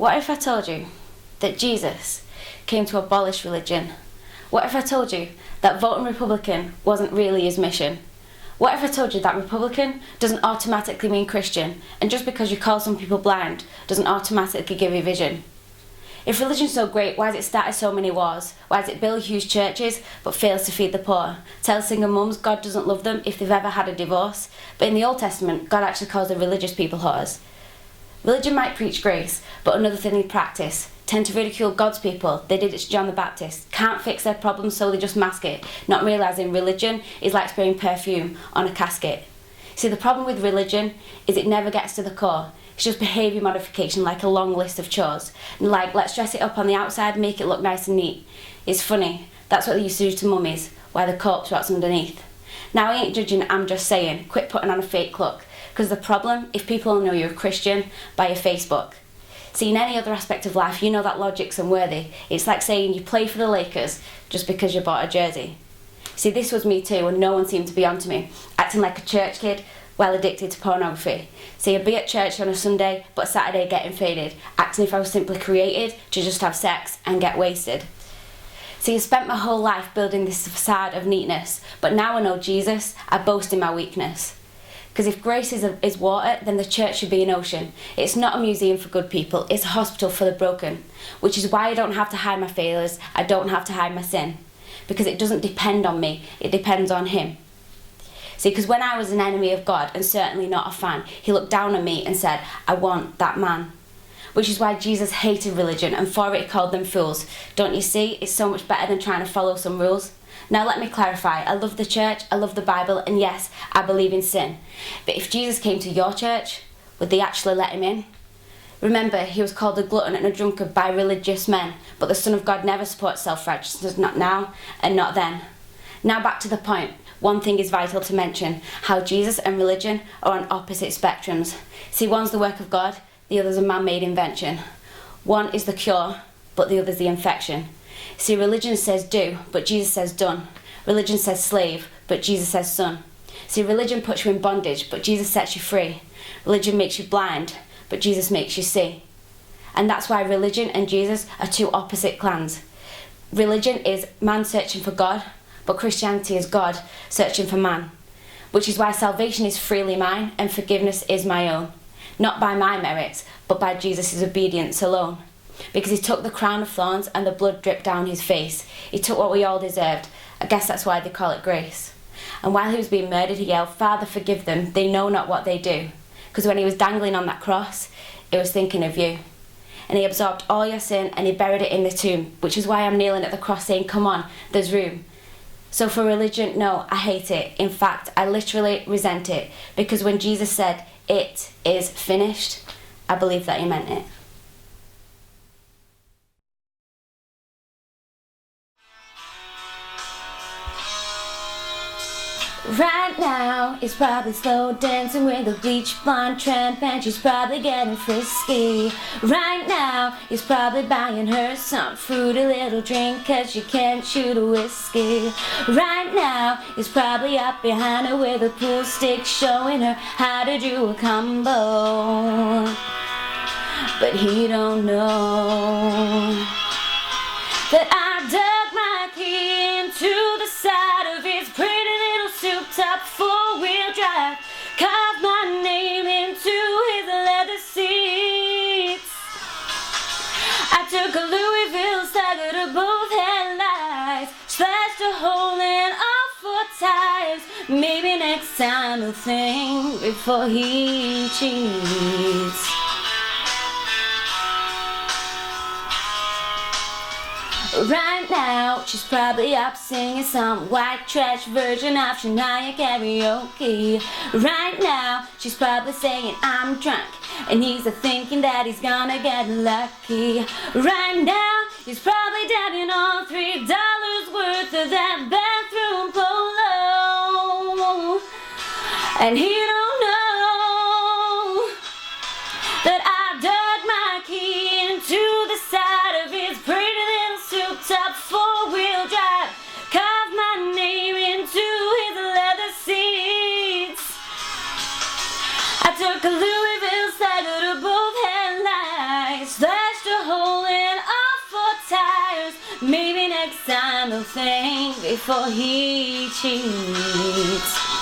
What if I told you that Jesus came to abolish religion? What if I told you that voting Republican wasn't really his mission? What if I told you that Republican doesn't automatically mean Christian, and just because you call some people blind doesn't automatically give you vision? If religion's so great, why has it started so many wars? Why does it build huge churches but fails to feed the poor? Tell single mums God doesn't love them if they've ever had a divorce. But in the Old Testament, God actually calls the religious people whores. Religion might preach grace, but another thing they practice. Tend to ridicule God's people. They did it to John the Baptist. Can't fix their problems, so they just mask it, not realising religion is like spraying perfume on a casket. See, the problem with religion is it never gets to the core. It's just behaviour modification, like a long list of chores. And like, let's dress it up on the outside, make it look nice and neat. It's funny, that's what they used to do to mummies, while the corpse rots underneath. Now I ain't judging, I'm just saying, quit putting on a fake look. Because the problem, if people know you're a Christian, by your Facebook. See, in any other aspect of life, you know that logic's unworthy. It's like saying you play for the Lakers just because you bought a jersey. See, this was me too, and no one seemed to be onto me, acting like a church kid, well addicted to pornography. See, I'd be at church on a Sunday, but Saturday getting faded, acting if I was simply created to just have sex and get wasted. See, I spent my whole life building this facade of neatness, but now I know Jesus, I boast in my weakness. Because if grace is water, then the church should be an ocean. It's not a museum for good people, it's a hospital for the broken. Which is why I don't have to hide my failures, I don't have to hide my sin. Because it doesn't depend on me, it depends on him. See, because when I was an enemy of God, and certainly not a fan, he looked down on me and said, I want that man. Which is why Jesus hated religion, and for it he called them fools. Don't you see, it's so much better than trying to follow some rules. Now let me clarify, I love the church, I love the Bible, and yes, I believe in sin. But if Jesus came to your church, would they actually let him in? Remember, he was called a glutton and a drunkard by religious men, but the Son of God never supports self-righteousness, not now and not then. Now back to the point, one thing is vital to mention, how Jesus and religion are on opposite spectrums. See, one's the work of God, the other's a man-made invention. One is the cure, but the other's the infection. See, religion says do, but Jesus says done. Religion says slave, but Jesus says son. See, religion puts you in bondage, but Jesus sets you free. Religion makes you blind, but Jesus makes you see. And that's why religion and Jesus are two opposite clans. Religion is man searching for God, but Christianity is God searching for man. Which is why salvation is freely mine and forgiveness is my own. Not by my merits, but by Jesus' obedience alone. Because he took the crown of thorns and the blood dripped down his face. He took what we all deserved. I guess that's why they call it grace. And while he was being murdered, he yelled, Father, forgive them, they know not what they do. Because when he was dangling on that cross, it was thinking of you. And he absorbed all your sin and he buried it in the tomb, which is why I'm kneeling at the cross saying, come on, there's room. So for religion, no, I hate it. In fact, I literally resent it. Because when Jesus said, it is finished, I believe that he meant it. Right now, he's probably slow dancing with a bleach blonde tramp, and she's probably getting frisky. Right now, he's probably buying her some fruity little drink, cause she can't shoot a whiskey. Right now, he's probably up behind her with a pool stick, showing her how to do a combo. But he don't know that I dug my key into the side of his pretty little souped-up four-wheel drive, carved my name into his leather seats. I took a Louisville stagger to both headlights, slashed a hole in all 4 tires. Maybe next time he'll think before he cheats. Right now, she's probably up singing some white trash version of Shania karaoke. Right now, she's probably saying I'm drunk, and he's thinking that he's gonna get lucky. Right now, he's probably dabbing on $3 worth of that bathroom polo, and he don't know that I dug my key into the side of his pretty little souped-up four-wheel drive, carved my name into his leather seats. I took a Louisville stagger to both headlights, slashed Maybe next time he'll think before he cheats.